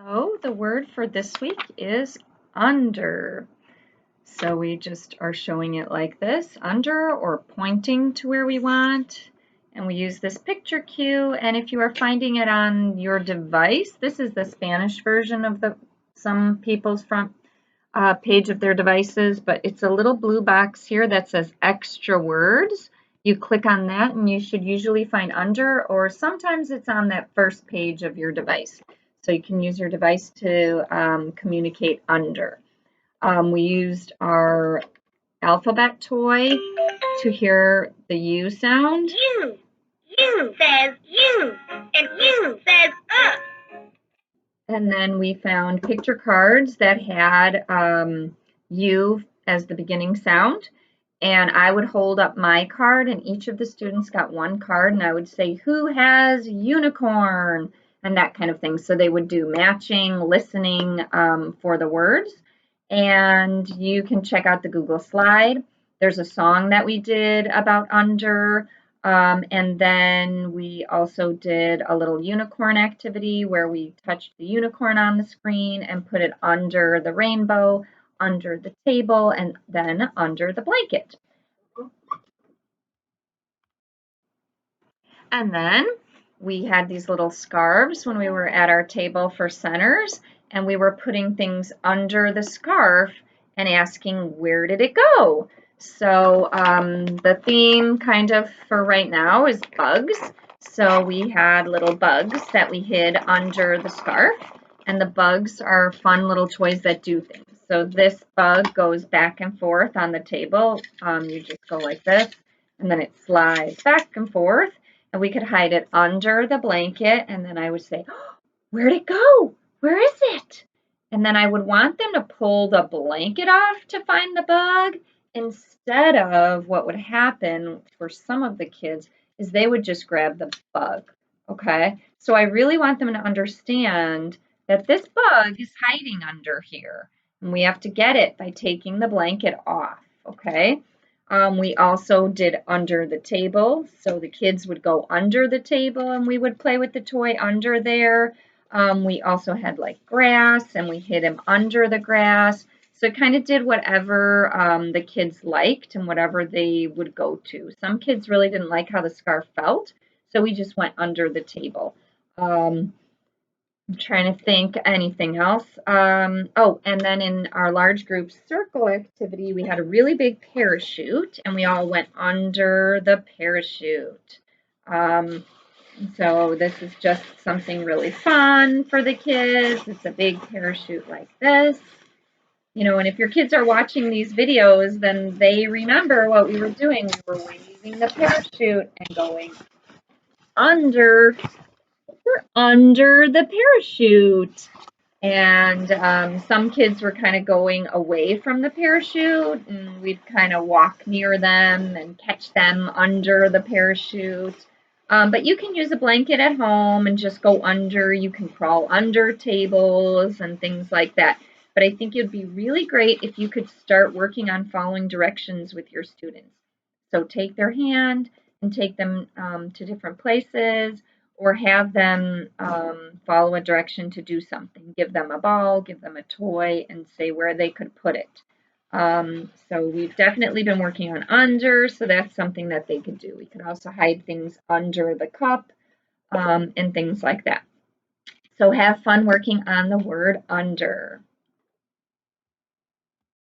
So the word for this week is under. So we just are showing it like this, under, or pointing to where we want. And we use this picture cue. And if you are finding it on your device, this is the Spanish version of some people's front page of their devices, but it's a little blue box here that says extra words. You click on that and you should usually find under, or sometimes it's on that first page of your device. So you can use your device to communicate under. We used our alphabet toy to hear the U sound. U says U, and U says And then we found picture cards that had U as the beginning sound. And I would hold up my card, and each of the students got one card, and I would say, who has unicorn? And that kind of thing. So they would do matching, listening for the words. And you can check out the Google slide. There's a song that we did about under. And then we also did a little unicorn activity where we touched the unicorn on the screen and put it under the rainbow, under the table, and then under the blanket. And then we had these little scarves when we were at our table for centers, and we were putting things under the scarf and asking, where did it go? So the theme kind of for right now is bugs. So we had little bugs that we hid under the scarf, and the bugs are fun little toys that do things. So this bug goes back and forth on the table. You just go like this, and then it slides back and forth, and we could hide it under the blanket, and then I would say, oh, where'd it go? Where is it? And then I would want them to pull the blanket off to find the bug, instead of what would happen for some of the kids is they would just grab the bug. Okay, so I really want them to understand that this bug is hiding under here, and we have to get it by taking the blanket off. Okay. We also did under the table, so the kids would go under the table and we would play with the toy under there. We also had like grass, and we hid him under the grass. So it kind of did whatever the kids liked and whatever they would go to. Some kids really didn't like how the scarf felt, so we just went under the table. I'm trying to think anything else. Oh, and then in our large group circle activity, we had a really big parachute, and we all went under the parachute. So this is just something really fun for the kids. It's a big parachute like this. You know, and if your kids are watching these videos, then they remember what we were doing. We were waving the parachute and going under. We're under the parachute. And some kids were kind of going away from the parachute, and we'd kind of walk near them and catch them under the parachute. But you can use a blanket at home and just go under. You can crawl under tables and things like that. But I think it'd be really great if you could start working on following directions with your students. So take their hand and take them to different places, or have them follow a direction to do something. Give them a ball, give them a toy, and say where they could put it. So we've definitely been working on under, so that's something that they could do. We could also hide things under the cup and things like that. So have fun working on the word under.